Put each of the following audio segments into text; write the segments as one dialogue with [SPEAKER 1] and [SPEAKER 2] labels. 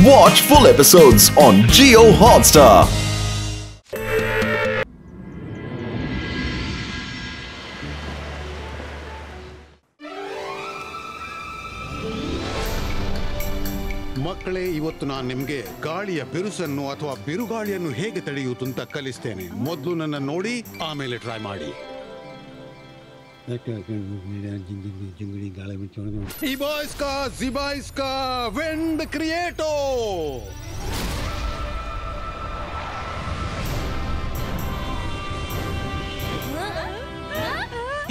[SPEAKER 1] Watch full episodes on Jio Hotstar.
[SPEAKER 2] ಮಕ್ಕಳೇ, ಇವತ್ತು ನಾನು ನಿಮಗೆ ಗಾಳಿಯ ಬಿರುಸನ್ನು ಅಥವಾ ಬಿರುಗಾಳಿಯನ್ನು ಹೇಗೆ ತಡೆಯುವುದು ಅಂತ ಕಲಿಸ್ತೇನೆ. ಮೊದಲು ನನ್ನ ನೋಡಿ, ಆಮೇಲೆ ಟ್ರೈ ಮಾಡಿ. ಇಬಾಯ್ಸ್ಕಾ ಜಿಬಾಯ್ಸ್ಕಾ ವಿಂಡ್ ಕ್ರಿಯೇಟೋ.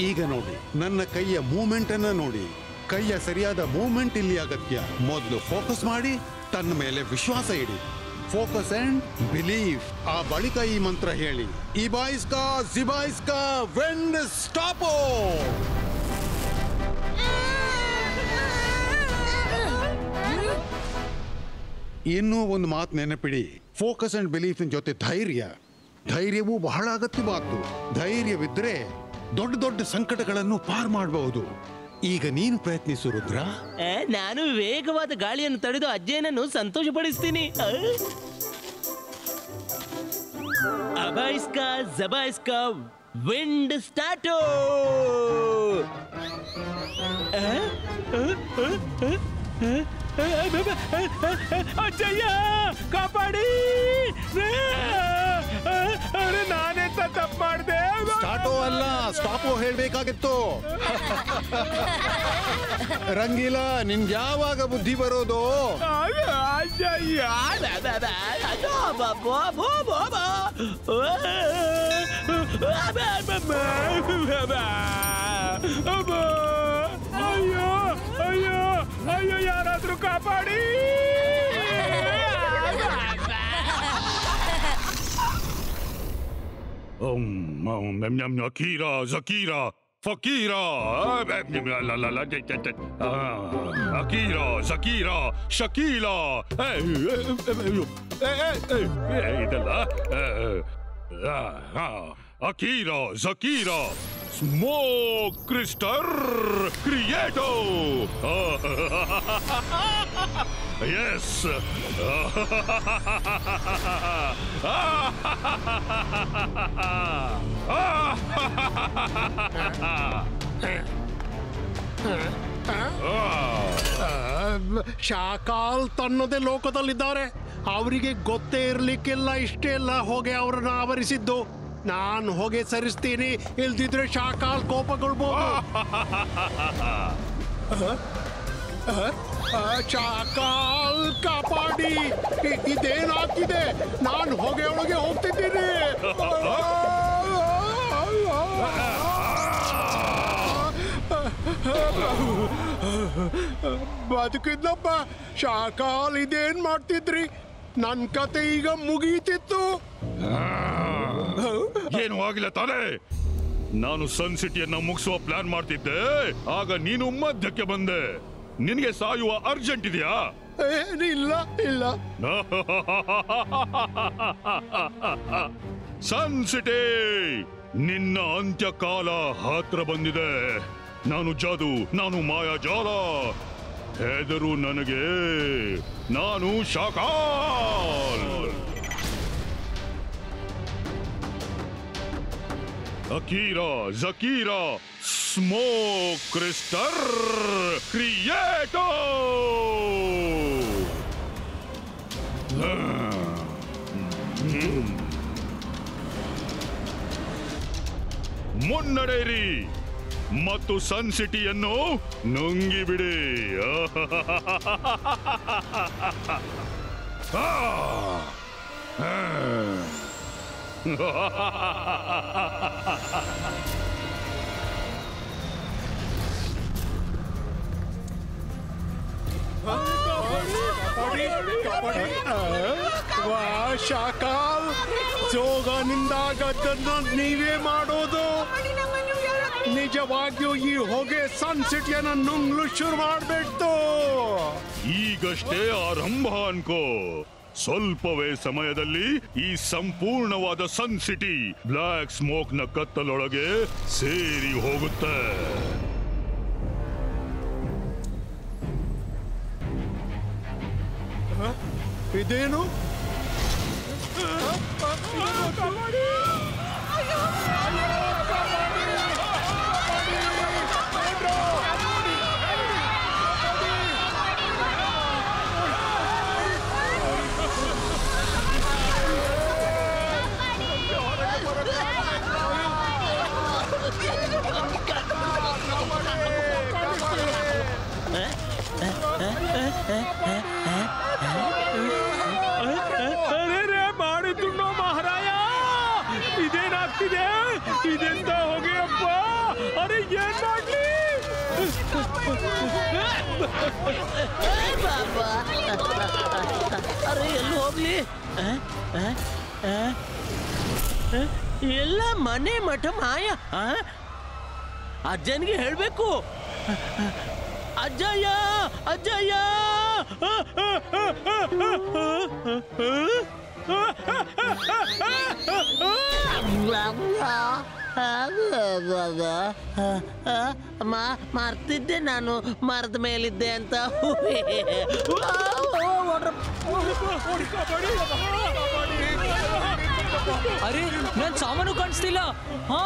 [SPEAKER 2] ಈಗ ನೋಡಿ, ನನ್ನ ಕೈಯ ಮೂವ್ಮೆಂಟ್ ಅನ್ನ ನೋಡಿ. ಕೈಯ ಸರಿಯಾದ ಮೂವ್ಮೆಂಟ್ ಇಲ್ಲಿ ಅಗತ್ಯ. ಮೊದಲು ಫೋಕಸ್ ಮಾಡಿ, ತನ್ನ ಮೇಲೆ ವಿಶ್ವಾಸ ಇಡಿ. Focus and believe. ಆ ಬಳಿಕ ಈ ಮಂತ್ರ ಹೇಳಿ, ಇಬಾಯ್ಸ್ಕಾ ಜಿಬಾಯ್ಸ್ಕಾ ವಿಂಡ್ ಸ್ಟಾಪೋ. ಇನ್ನೂ ಒಂದು ಮಾತು ನೆನಪಿಡಿ, ಫೋಕಸ್ ಅಂಡ್ ಬಿಲೀಫ್ ಜೊತೆ ಧೈರ್ಯವೂ ಬಹಳ ಅಗತ್ಯವಾದ್ದು. ಧೈರ್ಯವಿದ್ರೆ ದೊಡ್ಡ ದೊಡ್ಡ ಸಂಕಟಗಳನ್ನು ಪಾರ್ ಮಾಡಬಹುದು. ಈಗ ನೀನು ಪ್ರಯತ್ನಿಸು ರುದ್ರ.
[SPEAKER 3] ನಾನು ವೇಗವಾದ ಗಾಳಿಯನ್ನು ತಡೆದು ಅಜ್ಜನನ್ನು ಸಂತೋಷಪಡಿಸ್ತೀನಿ. ಅಬಾಯ್ಸ್ಕಾ ಜಬಾಯ್ಸ್ಕಾ ವಿಂಡ್ ಸ್ಟಾರ್ಟೋ. ಅಜ್ಜಯ್ಯ ಕಾಪಾಡಿ, ನಾನೇ ತಪ್ಪು ಮಾಡಿದೆ.
[SPEAKER 2] ಸ್ಟಾರ್ಟೋ ಅಲ್ಲ, ಸ್ಟಾಪೋ ಹೇಳ್ಬೇಕಾಗಿತ್ತು. ರಂಗೀಲ, ನಿನ್ಗೆ ಯಾವಾಗ ಬುದ್ಧಿ ಬರೋದು?
[SPEAKER 3] ಅಜ್ಜಯ್ಯ ಅಯ್ಯೋ ಅಯ್ಯೋ ಅಯ್ಯೋ, ಯಾರಾದ್ರೂ ಕಾಪಾಡಿ.
[SPEAKER 4] Akira, Zakira, Fakira, Akira, Zakira, Shakila. Akira, Zakira, Smoke Crystal Creato. Yes.
[SPEAKER 2] ಶಾಕಾಲ್ ತನ್ನದೇ ಲೋಕದಲ್ಲಿದ್ದಾರೆ. ಅವರಿಗೆ ಗೊತ್ತೇ ಇರ್ಲಿಕ್ಕೆಲ್ಲ ಇಷ್ಟೆಲ್ಲ ಹೊಗೆ ಅವರನ್ನ ಆವರಿಸಿದ್ದು. ನಾನು ಹೊಗೆ ಸರಿಸ್ತೀನಿ, ಇಲ್ದಿದ್ರೆ ಶಾಕಾಲ್ ಕೋಪಗೊಳ್ಬೋದು. ಶಾಕಾಲ್ ಕಾಪಾಡಿ, ಇದೇನಾಗ್ತಿದೆ? ನಾನು ಹೊಗೆಯೊಳಗೆ ಹೋಗ್ತಿದ್ದೀನಿ. ಬದುಕಿದ್ನಪ್ಪ. ಶಾಕಾಲ್ ಇದೇನ್ ಮಾಡ್ತಿದ್ರಿ? ನನ್ ಕತೆ ಈಗ ಮುಗೀತಿತ್ತು.
[SPEAKER 4] ಏನು ಆಗಿಲ್ಲ ತಾನೇ? ನಾನು ಸನ್ ಸಿಟಿಯನ್ನ ಮುಗಿಸುವ ಪ್ಲಾನ್ ಮಾಡ್ತಿದ್ದೆ, ಆಗ ನೀನು ಮಧ್ಯಕ್ಕೆ ಬಂದೆ. ನಿನಗೆ ಸಾಯುವ ಅರ್ಜೆಂಟ್ ಇದೆಯಾ?
[SPEAKER 2] ಇಲ್ಲ ಇಲ್ಲ.
[SPEAKER 4] ಸನ್ ಸಿಟಿ, ನಿನ್ನ ಅಂತ್ಯಕಾಲ ಹತ್ರ ಬಂದಿದೆ. ನಾನು ಜಾದು, ನಾನು ಮಾಯಾಜಾಲ. ಹೆದರು ನನಗೆ, ನಾನು ಶಾಕಾಲ್. Akira, Zakira, Smoke Crystal Creato. ಮುನ್ನಡೆಯಿರಿ ಮತ್ತು ಸನ್ ಸಿಟಿಯನ್ನು ನುಂಗಿಬಿಡಿ.
[SPEAKER 2] ವಾ ಶಾಕಾಲ್, ಜೋಗನಿಂದಾಗದ್ದನ್ನ ನೀವೇ ಮಾಡೋದು. ನಿಜವಾಗಿಯೂ ಈ ಹೊಗೆ ಸನ್ ಸಿಟಿಯನ್ನ ನುಂಗ್ಲು ಶುರು ಮಾಡ್ಬಿಟ್ಟು.
[SPEAKER 4] ಈಗಷ್ಟೇ ಆರಂಭ ಅನ್ಕೋ. ಸ್ವಲ್ಪವೇ ಸಮಯದಲ್ಲಿ ಈ ಸಂಪೂರ್ಣವಾದ ಸನ್ ಸಿಟಿ ಬ್ಲಾಕ್ ಸ್ಮೋಕ್ ನ ಕತ್ತಲೊಳಗೆ ಸೇರಿ ಹೋಗುತ್ತೆ.
[SPEAKER 2] ಇದೇನು?
[SPEAKER 5] ಮಾಡಿದ್ದು ಮಹಾರಾಯ, ಇದೇನಾಗ್ತಿದೆ? ಇದೆಂತ ಹೋಗಿಯಪ್ಪ? ಅರೆ ಏನ್ ಮಾಡ್ಲಿ?
[SPEAKER 3] ಅರೆ ಎಲ್ಲಿ ಹೋಗ್ಲಿ? ಎಲ್ಲ ಮನೆ ಮಠ ಮಾಯ. ಅಜ್ಜನಿಗೆ ಹೇಳ್ಬೇಕು. ಅಜ್ಜಯ್ಯ ಅಜ್ಜಯ್ಯ, ಮರ್ತಿದ್ದೆ ನಾನು, ಮರದ ಮೇಲಿದ್ದೆ ಅಂತ.
[SPEAKER 5] ಅರೆ ನನ್ ಸಾಮಾನು ಕಾಣಿಸ್ತಿಲ್ಲ. ಹಾ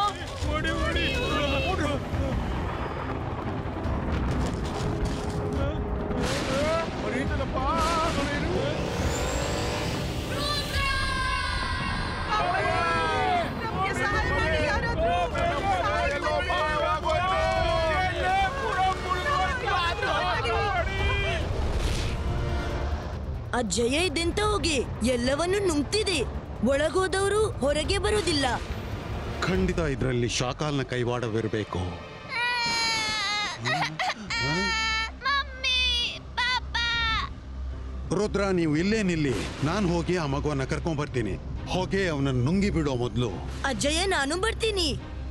[SPEAKER 6] ಅಜ್ಜಯ್ಯ ಇದೆಂತ ಹೋಗಿ ಎಲ್ಲವನ್ನು ನುಂಗ್ತಿದೆ. ಒಳಗೋದವರು ಹೊರಗೆ ಬರೋದಿಲ್ಲ.
[SPEAKER 2] ಖಂಡಿತ ಇದರಲ್ಲಿ ಶಾಕಾಲ್ನ ಕೈವಾಡವಿರಬೇಕು. ರುದ್ರ, ನೀವು ಇಲ್ಲೇ ನಿಲ್ಲಿ. ನಾನು ಹೋಗಿ ಆ ಮಗುವನ್ನ ಕರ್ಕೊಂಡ್ ಬರ್ತೀನಿ. ಹೋಗಿ ಅವನನ್ನು ನುಂಗಿ ಬಿಡೋ ಮೊದಲು.
[SPEAKER 6] ಅಜ್ಜಯ್ಯ ನಾನು ಬರ್ತೀನಿ.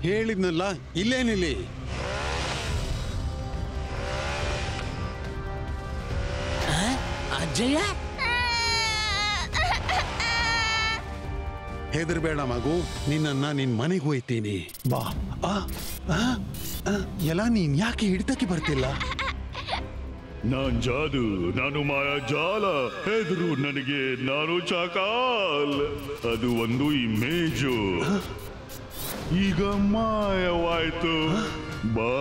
[SPEAKER 2] ಹೇಳಿದ್ನಲ್ಲ, ಇಲ್ಲೇ ನಿಲ್ಲಿ.
[SPEAKER 3] ಅಜ್ಜಯ್ಯ,
[SPEAKER 2] ಹೆದರ್ಬೇಡ ಮಗು, ನಿನ್ನ ನಿನ್ ಮನೆಗೆ ಹೋಯ್ತೀನಿ. ಬಾ. ಎಲ್ಲ ನೀನ್ ಯಾಕೆ ಹಿಡಿತಕ್ಕೆ ಬರ್ತಿಲ್ಲ?
[SPEAKER 4] ನಾನ್ ಜಾದು, ನಾನು ಮಾಯಾ ಜಾಲ. ಹೆದರು ನನಗೆ, ನಾನು ಚಾಕಾಲ್. ಅದು ಒಂದು ಇಮೇಜು. ಈಗ ಮಾಯವಾಯ್ತು. ಬಾ,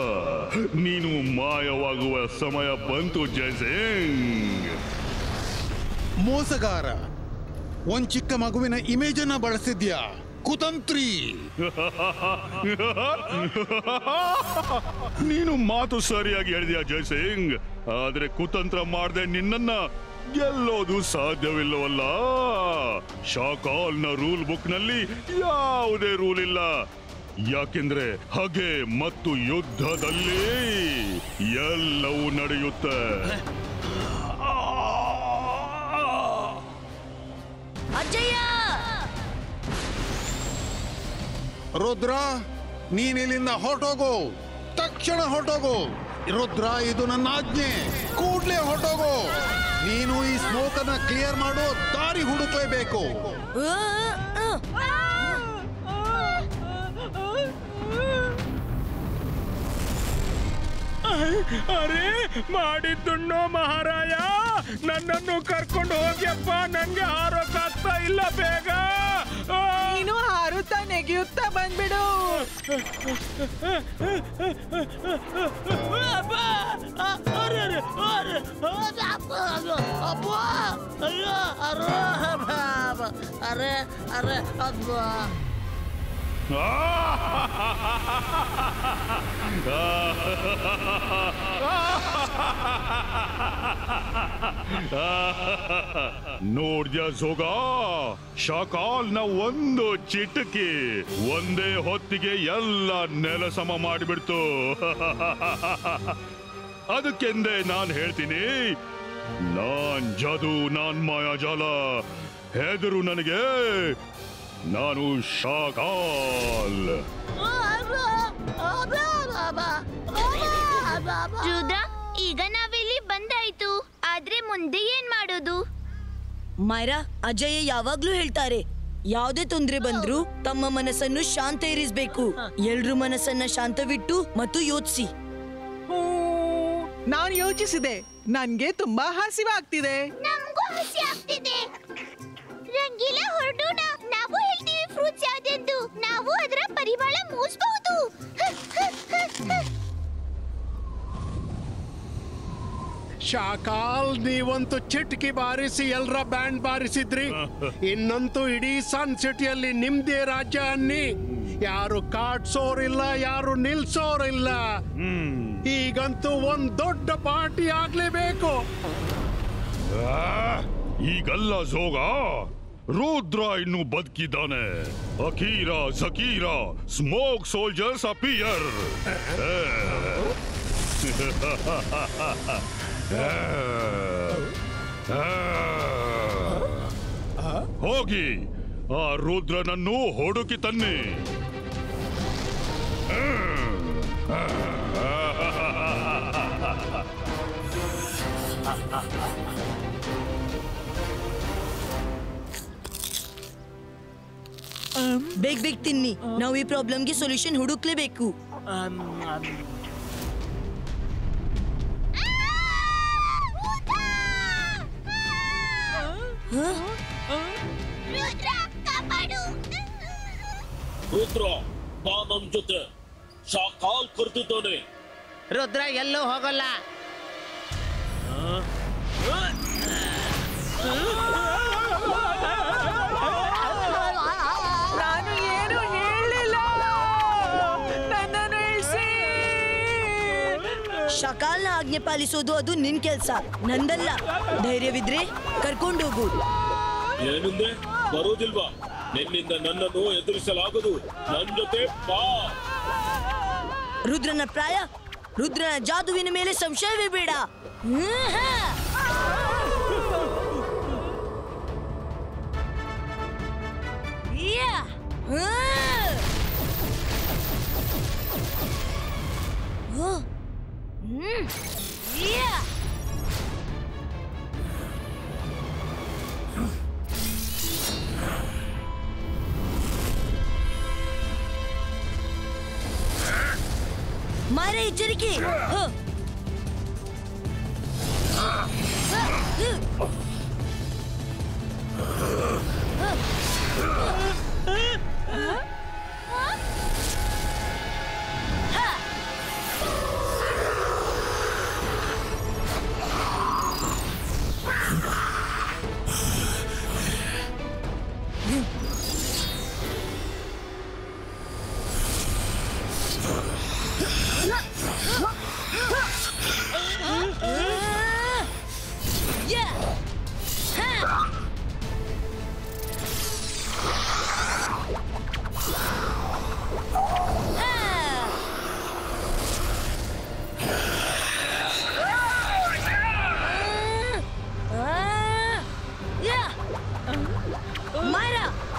[SPEAKER 4] ನೀನು ಮಾಯವಾಗುವ ಸಮಯ ಬಂತು ಜೈಸಿಂಗ್.
[SPEAKER 2] ಮೋಸಗಾರ, ಒಂದ್ ಚಿಕ್ಕ ಮಗುವಿನ ಇಮೇಜ್ ಅನ್ನ ಬಳಸಿದ್ಯಾ? ಕುತಂತ್ರಿ.
[SPEAKER 4] ನೀನು ಮಾತು ಸರಿಯಾಗಿ ಹೇಳಿದ್ಯಾ ಜೈಸಿಂಗ್, ಆದ್ರೆ ಕುತಂತ್ರ ಮಾಡದೆ ನಿನ್ನನ್ನ ಗೆಲ್ಲೋದು ಸಾಧ್ಯವಿಲ್ಲವಲ್ಲ. ಶಾಕಾಲ್ನ ರೂಲ್ ಬುಕ್ ನಲ್ಲಿ ಯಾವುದೇ ರೂಲ್ ಇಲ್ಲ. ಯಾಕೆಂದ್ರೆ ಹಗೆ ಮತ್ತು ಯುದ್ಧದಲ್ಲಿ ಎಲ್ಲವೂ ನಡೆಯುತ್ತೆ.
[SPEAKER 6] ಅಜ್ಜಯ್ಯ,
[SPEAKER 2] ರುದ್ರ, ನೀನ್ ಇಲ್ಲಿಂದ ಹೊರಟೋಗು. ತಕ್ಷಣ ಹೊರಟೋಗು. ರುದ್ರ, ಇದು ನನ್ನ ಆಜ್ಞೆ. ಕೂಡ್ಲೇ ಹೊರಟೋಗು. ನೀನು ಈ ಸ್ಮೋಕ್ ಅನ್ನ ಕ್ಲಿಯರ್ ಮಾಡೋ ದಾರಿ ಹುಡುಕ್ಲೇಬೇಕು.
[SPEAKER 5] ಅರೆ ಮಾಡಿದ್ದುಣ್ಣೋ ಮಹಾರಾಯ, ನನ್ನನ್ನು ಕರ್ಕೊಂಡು ಹೋಗ್ಯಪ್ಪ. ನನ್ಗೆ ಹಾರೋಕ್ಕಾಗ್ತಾ ಇಲ್ಲ. ಬೇಗ
[SPEAKER 7] ನೀನು ಹಾರುತ್ತಾ ನೆಗೆಯುತ್ತಾ ಬಂದ್ಬಿಡು.
[SPEAKER 3] ಅರೆ ಅರೆ ಅಬ್ಬಾ,
[SPEAKER 4] ನೋಡ್ದ್ಯಾ ಜೋಗ, ಶಾಕಾಲ್ನ ಒಂದು ಚಿಟಕಿ ಒಂದೇ ಹೊತ್ತಿಗೆ ಎಲ್ಲ ನೆಲಸಮ ಮಾಡಿಬಿಡ್ತು. ಅದಕ್ಕೆಂದೇ ನಾನ್ ಹೇಳ್ತೀನಿ, ನಾನ್ ಜಾದು, ನಾನ್ ಮಾಯಾಜಾಲ. ಹೆದರು ನನಗೆ, ನಾನು ಶಾಕಾಲ್.
[SPEAKER 8] ರುದ್ರ, ಈಗ ನಾವಿಲ್ಲಿ ಬಂದಾಯ್ತು. ಆದ್ರೆ ಮುಂದೆ ಏನ್ ಮಾಡೋದು?
[SPEAKER 6] ಮೈರಾ, ಅಜ್ಜಯ್ಯ ಯಾವಾಗ್ಲೂ ಹೇಳ್ತಾರೆ, ಯಾವುದೇ ತೊಂದ್ರೆ ಬಂದ್ರು ತಮ್ಮ ಮನಸ್ಸನ್ನು ಶಾಂತ ಇರಿಸಬೇಕು. ಎಲ್ರೂ ಮನಸ್ಸನ್ನ ಶಾಂತವಿಟ್ಟು ಮತ್ತು ಯೋಚಿಸಿ.
[SPEAKER 7] ನಾನು ಯೋಚಿಸಿದೆ, ನನ್ಗೆ ತುಂಬಾ ಹಸಿವಾಗ್ತಿದೆ.
[SPEAKER 8] ನಮಗೂ ಹಸಿ ಆಗ್ತಿದೆ. ರಂಗೀಲಾ ಹೊರಡೋಣ. ನಾವು ಹೇಳ್ತೀವಿ ಫ್ರೂಟ್ಸ್ ಯಾವ್ದೆಂದು. ನಾವು ಅದರ ಪರಿಮಳ ಮೂಸಬಹುದು.
[SPEAKER 9] ಶಾಕಾಲ್, ನೀವಂತೂ ಚಿಟ್ಕಿ ಬಾರಿಸಿ ಎಲ್ರ ಬ್ಯಾಂಡ್ ಬಾರಿಸಿದ್ರಿ. ಇನ್ನಂತೂ ಇಡೀ ಸನ್ ಸಿಟಿಯಲ್ಲಿ ನಿಮ್ದೇ ರಾಜ್ಯ ಅನ್ನಿ. ಯಾರು ಕಾಡ್ಸೋರಿಲ್ಲ, ಯಾರು ನಿಲ್ಸೋರಿಲ್ಲ. ಈಗಂತೂ ಒಂದ್ ದೊಡ್ಡ ಪಾರ್ಟಿ ಆಗ್ಲೇಬೇಕು.
[SPEAKER 4] ಈಗಲ್ಲ ಜೋಗ, ರುದ್ರ ಇನ್ನು ಬದುಕಿದ್ದಾನೆ. Akira ಜಕೀರಾ smoke soldiers appear. ಹೋಗಿ ಆ ರುದ್ರನನ್ನು ಹುಡುಕಿ ತನ್ನಿ.
[SPEAKER 6] ಬೇಗ ಬೇಗ ತಿನ್ನಿ. ನಾವು ಈ ಪ್ರಾಬ್ಲಮ್ಗೆ ಸೊಲ್ಯೂಷನ್ ಹುಡುಕ್ಲೇಬೇಕು.
[SPEAKER 10] ರುದ್ರ, ಬಾ ನಮ್ ಜೊತೆ. ಶಾಕಾಲ್ ಕರ್ತಿದ್ದಾನೆ.
[SPEAKER 3] ರುದ್ರ ಎಲ್ಲೂ ಹೋಗಲ್ಲ.
[SPEAKER 7] ನಾನು ಏನು ಹೇಳಿಲ್ಲ. ನನ್ನನ್ನು ಇಳಿಸಿ.
[SPEAKER 6] ಶಕಾಲ್ನ ಆಜ್ಞೆ ಪಾಲಿಸೋದು ಅದು ನಿನ್ ಕೆಲ್ಸ, ನಂದಲ್ಲ. ಧೈರ್ಯವಿದ್ರೆ ಕರ್ಕೊಂಡೋಗು.
[SPEAKER 10] ಏನಂದೆ? ಬರೋದಿಲ್ವಾ? ನಿನ್ನಿಂದ ನನ್ನನ್ನು ಎದುರಿಸಲಾಗದು. ನನ್ ಜೊತೆ ಬಾ.
[SPEAKER 6] ರುದ್ರನ ಪ್ರಾಯ, ರುದ್ರನ ಜಾದುವಿನ ಮೇಲೆ ಸಂಶಯವೇ ಬೇಡ. ಮಾರೆ ಎಚ್ಚರಿಕೆ.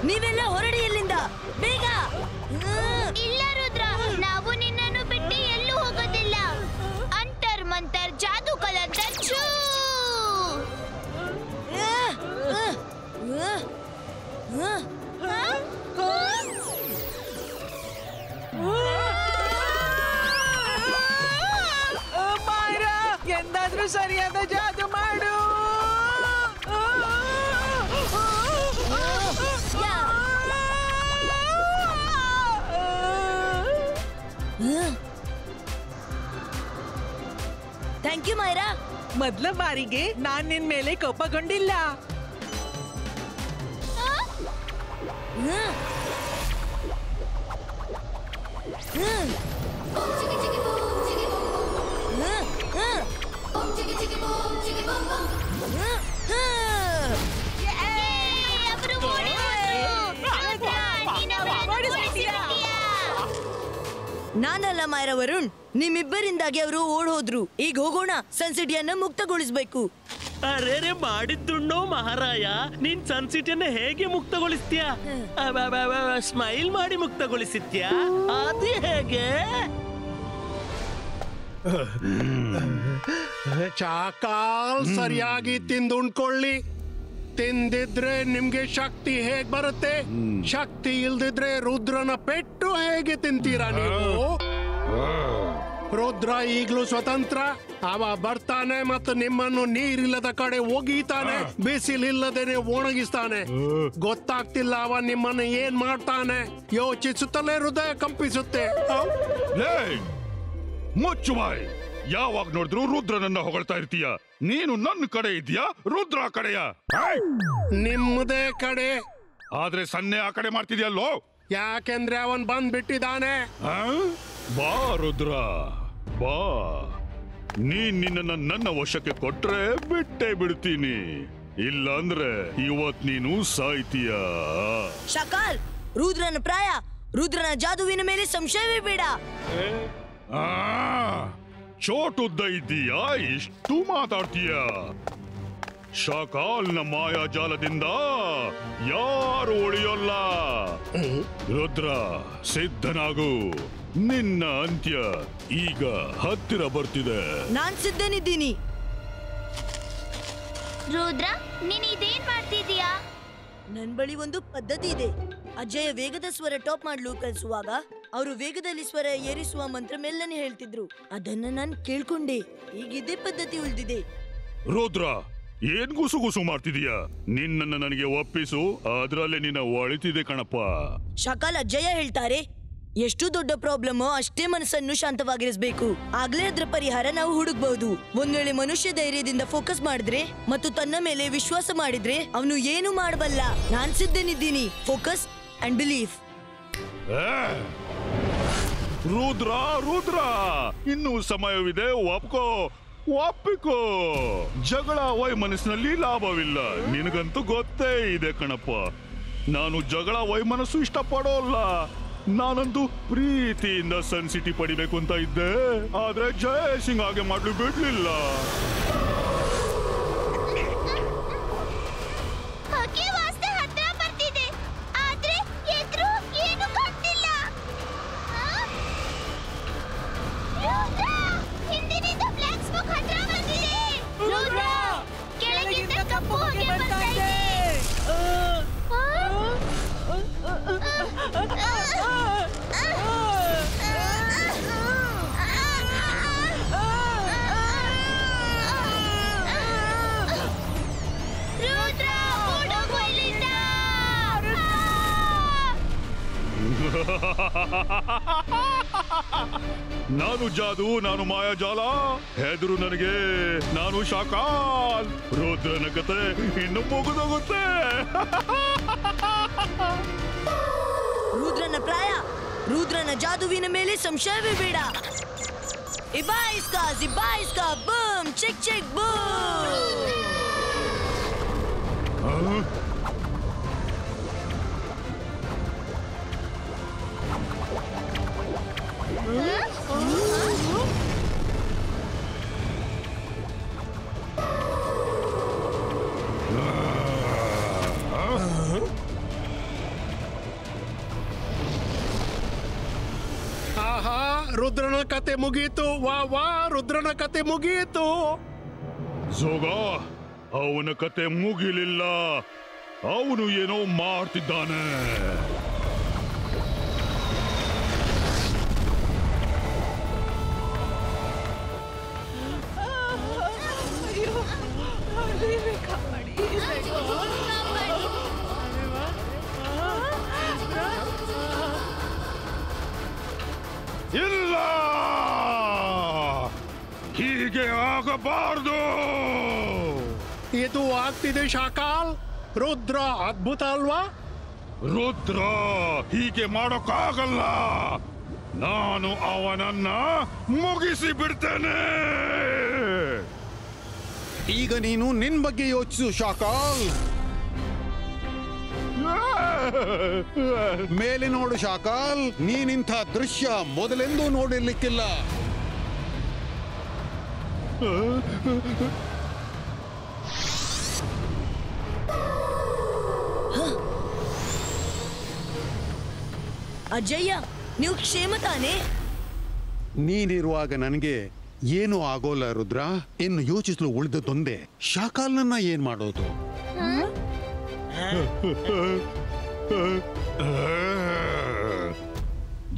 [SPEAKER 6] ನೀವೆಲ್ಲ ಹೊರಡಿ ಇಲ್ಲಿಂದ ಬೇಗ.
[SPEAKER 8] ಇಲ್ಲ ರುದ್ರ, ನಾವು ನಿನ್ನನ್ನು ಬಿಟ್ಟು ಎಲ್ಲೂ ಹೋಗೋದಿಲ್ಲ. ಅಂತರ್ ಮಂತರ್ ಜಾದು ಕಲಂತರ್ ಛೂ.
[SPEAKER 7] ಮಾಯರಾ, ಎಂದಾದ್ರೂ ಸರಿಯಾದ ಜಾದು ಮಾಡು.
[SPEAKER 6] Thank you Mayara.
[SPEAKER 7] ಮೊದ್ಲ ಬಾರಿಗೆ ನಾನ್ ನಿನ್ ಮೇಲೆ ಕೋಪಗೊಂಡಿಲ್ಲ.
[SPEAKER 6] ನಾನಲ್ಲ ಮಾಯರಾ ವರುಣ್, ನಿಮ್ಮಿಬ್ಬರಿಂದಾಗಿ ಅವರು ಓಡ್ ಹೋದ್ರು. ಈಗ ಹೋಗೋಣ, ಸನ್ಸಿಟಿಯನ್ನ ಮುಕ್ತಗೊಳಿಸ್ಬೇಕು.
[SPEAKER 3] ಅರೆ ಮಾಡಿದ್ದುಣ್ಣೋ ಮಹಾರಾಯ, ನೀನ್ ಸನ್ಸಿಟಿಯನ್ನ ಹೇಗೆ ಮುಕ್ತಗೊಳಿಸ್ತೀಯ? ಸ್ಮೈಲ್ ಮಾಡಿ ಮುಕ್ತಗೊಳಿಸಿದ್ಯಾ? ಅದು ಹೇಗೆ?
[SPEAKER 9] ಚಾಕಾಲ್, ಸರಿಯಾಗಿ ತಿಂದುಣ್ಕೊಳ್ಳಿ. ತಿಂದಿದ್ರೆ ನಿಮ್ಗೆ ಶಕ್ತಿ ಹೇಗ್ ಬರುತ್ತೆ? ಶಕ್ತಿ ಇಲ್ದಿದ್ರೆ ರುದ್ರನ ಪೆಟ್ಟು ಹೇಗೆ ತಿಂತೀರಾ ನೀವು? ರುದ್ರ ಈಗ್ಲೂ ಸ್ವತಂತ್ರ. ಅವ ಬರ್ತಾನೆ ಮತ್ತು ನಿಮ್ಮನ್ನು ನೀರಿಲ್ಲದ ಕಡೆ ಒಗೀತಾನೆ, ಬಿಸಿಲಿಲ್ಲದೇನೆ ಒಣಗಿಸ್ತಾನೆ. ಗೊತ್ತಾಗ್ತಿಲ್ಲ ಅವ ನಿಮ್ಮನ್ನು ಏನ್ ಮಾಡ್ತಾನೆ. ಯೋಚಿಸುತ್ತಲೇ ಹೃದಯ ಕಂಪಿಸುತ್ತೆ.
[SPEAKER 4] ಮುಚ್ಚು ಬಾಯ್. ಯಾವಾಗ ನೋಡಿದ್ರು ರುದ್ರನನ್ನ ಹೊಗಳ್ತಾ ಇರ್ತೀಯ. ನೀನು ನನ್ನ ಕಡೆ ಇದೆಯಾ ರುದ್ರ ಕಡೆಯ?
[SPEAKER 9] ನಿಮ್ಮದೇ ಕಡೆ.
[SPEAKER 4] ಆದ್ರೆ ಸನ್ನೆ ಆ ಕಡೆ ಮಾಡ್ತಿದ್ಯಲ್ಲೋ.
[SPEAKER 9] ಯಾಕೆಂದ್ರೆ ಅವನ್ ಬಂದ್ಬಿಟ್ಟಿದ್ದಾನೆ.
[SPEAKER 4] ಬಾ ರುದ್ರ ಬಾ. ನಿನ್ನ ನನ್ನ ವಶಕ್ಕೆ ಕೊಟ್ರೆ ಬಿಟ್ಟೇ ಬಿಡ್ತೀನಿ, ಇಲ್ಲ ಅಂದ್ರೆ ಇವತ್ ನೀನು ಸಾಯ್ತೀಯ.
[SPEAKER 6] ಶಕಾಲ್, ರುದ್ರನ ಪ್ರಾಯ, ರುದ್ರನ ಜಾದುವಿನ ಮೇಲೆ ಸಂಶಯವೇ ಬೇಡ.
[SPEAKER 4] ಚೋಟುದ್ದ ಇದ್ದೀಯಾ, ಇಷ್ಟು ಮಾತಾಡ್ತೀಯ? ಶಕಾಲ್ನ ಮಾಯಾಜಾಲದಿಂದ ಯಾರು ಉಳಿಯೋಲ್ಲ. ರುದ್ರ ಸಿದ್ಧನಾಗು, ನಿನ್ನ ಅಂತ್ಯ ಈಗ ಹತ್ತಿರ ಬರ್ತಿದೆ.
[SPEAKER 6] ನಾನ್ ಸಿದ್ಧನಿದ್ದೀನಿ.
[SPEAKER 8] ರುದ್ರ, ನೀನ್ ಇದೇನ್ ಮಾಡ್ತಿದೀಯಾ?
[SPEAKER 6] ನನ್ ಬಳಿ ಒಂದು ಪದ್ಧತಿ ಇದೆ. ಅಜ್ಜಯ್ಯ ವೇಗದ ಸ್ವರ ಟಾಪ್ ಮಾಡ್ಲು ಕಲಿಸುವಾಗ ಅವರು ವೇಗದಲ್ಲಿ ಸ್ವರ ಏರಿಸುವ ಮಂತ್ರ ಮೆಲ್ಲನೆ ಹೇಳ್ತಿದ್ರು. ಅದನ್ನ ನಾನ್ ಕೇಳ್ಕೊಂಡೆ. ಈಗ ಇದೇ ಪದ್ಧತಿ ಉಳಿದಿದೆ.
[SPEAKER 4] ರುದ್ರ, ಏನ್ ಗುಸು ಮಾಡ್ತಿದೀಯ? ನಿನ್ನನ್ನ ನನಗೆ ಒಪ್ಪಿಸು, ಅದ್ರಲ್ಲೇ ನಿನ್ನ ಒಳಿತಿದೆ ಕಣಪ್ಪ.
[SPEAKER 6] ಶಕಾಲ್, ಅಜ್ಜಯ್ಯ ಹೇಳ್ತಾರೆ, ಎಷ್ಟು ದೊಡ್ಡ ಪ್ರಾಬ್ಲಮ್ ಅಷ್ಟೇ ಮನಸ್ಸನ್ನು ಶಾಂತವಾಗಿರಿಸಬೇಕು, ಆಗ್ಲೇ ಅದ್ರ ಪರಿಹಾರ ನಾವು ಹುಡುಕ್ಬಹುದು. ಒಂದ್ ವೇಳೆ ಮನುಷ್ಯ ಧೈರ್ಯದಿಂದ ಫೋಕಸ್ ಮಾಡಿದ್ರೆ ಮತ್ತು ತನ್ನ ಮೇಲೆ ವಿಶ್ವಾಸ ಮಾಡಿದ್ರೆ ಅವನು ಏನು ಮಾಡಬಲ್ಲ. ನಾನ್ ಸಿದ್ಧನಿದ್ದೀನಿ. Focus and belief.
[SPEAKER 4] ರುದ್ರ, ಇನ್ನೂ ಸಮಯವಿದೆ. ಒಪ್ಪಿಕೋ. ಜಗಳ ವೈಮನಸ್ಸಿನಲ್ಲಿ ಲಾಭವಿಲ್ಲ. ನಿನಗಂತೂ ಗೊತ್ತೇ ಇದೆ ಕಣಪ್ಪ. ನಾನು ಜಗಳ ವೈಮನಸ್ಸು ಇಷ್ಟಪಡೋಲ್ಲ. ನಾನಂತೂ ಪ್ರೀತಿಯಿಂದ ಸನ್ ಸಿಟಿ ಪಡಿಬೇಕು ಅಂತ ಇದ್ದೆ, ಆದ್ರೆ ಜಯ ಸಿಂಗ್ ಹಾಗೆ ಮಾಡ್ಲು ಬಿಡ್ಲಿಲ್ಲ. ನಾನು ಜಾದು, ನಾನು ಮಾಯಾಜಾಲ. ಹೆದರು ನನಗೆ, ನಾನು ಶಕಾಲ್. ರುದ್ರನ ಕತೆ ಇನ್ನು ಮುಗಿದೋಗುತ್ತೆ.
[SPEAKER 6] ರುದ್ರನ ಪ್ರಾಯ, ರುದ್ರನ ಜಾದುವಿನ ಮೇಲೆ ಸಂಶಯವೇ ಬೇಡ. ಇಬಾಯಿಸ್ಕಾ ಬೂಮ್ ಚೆಕ್ ಬೂಮ್.
[SPEAKER 9] ಆಹಾ, ರುದ್ರನ ಕತೆ ಮುಗೀತು. ವಾ, ರುದ್ರನ ಕತೆ ಮುಗೀತು.
[SPEAKER 4] ಜೋಗ, ಅವನ ಕತೆ ಮುಗಿಲಿಲ್ಲ. ಅವನು ಏನೋ ಮಾಡ್ತಿದ್ದಾನೆ. ಇಲ್ಲ, ಹೀಗೆ ಆಗಬಾರ್ದು.
[SPEAKER 9] ಇದು ಆಗ್ತಿದೆ ಶಕಾಲ್. ರುದ್ರ ಅದ್ಭುತ ಅಲ್ವಾ?
[SPEAKER 4] ರುದ್ರ ಹೀಗೆ ಮಾಡೋಕ್ಕಾಗಲ್ಲ. ನಾನು ಅವನನ್ನ ಮುಗಿಸಿ ಬಿಡ್ತೇನೆ.
[SPEAKER 2] ಈಗ ನೀನು ನಿನ್ ಬಗ್ಗೆ ಯೋಚಿಸು ಶಕಾಲ್. ಮೇಲೆ ನೋಡು ಶಕಾಲ್, ನೀನಿಂಥ ದೃಶ್ಯ ಮೊದಲೆಂದೂ ನೋಡಿರ್ಲಿಕ್ಕಿಲ್ಲ.
[SPEAKER 6] ಅಜ್ಜಯ್ಯ, ನೀವು ಕ್ಷೇಮ ತಾನೆ?
[SPEAKER 2] ನೀನಿರುವಾಗ ನನಗೆ ಏನು ಆಗೋಲ್ಲ ರುದ್ರ. ಇನ್ನು ಯೋಚಿಸಲು ಉಳಿದದೊಂದೇ, ಶಕಾಲ್ನನ್ನ ಏನ್ ಮಾಡೋದು?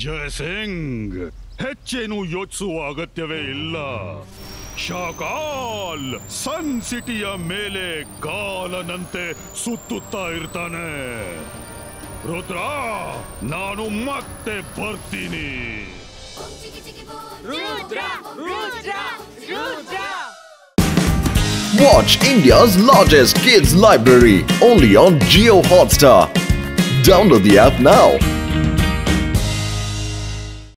[SPEAKER 4] ಜಯ ಸಿಂಗ್, ಹೆಚ್ಚೇನು ಯೋಚಿಸುವ ಅಗತ್ಯವೇ ಇಲ್ಲ. ಶಾಕಾಲ್ ಸನ್ ಸಿಟಿಯ ಮೇಲೆ ಗಾಲನಂತೆ ಸುತ್ತುತ್ತಾ ಇರ್ತಾನೆ. ರುದ್ರ, ನಾನು ಮತ್ತೆ ಬರ್ತೀನಿ.
[SPEAKER 1] Watch India's largest kids library only on Jio Hotstar. Download the app now.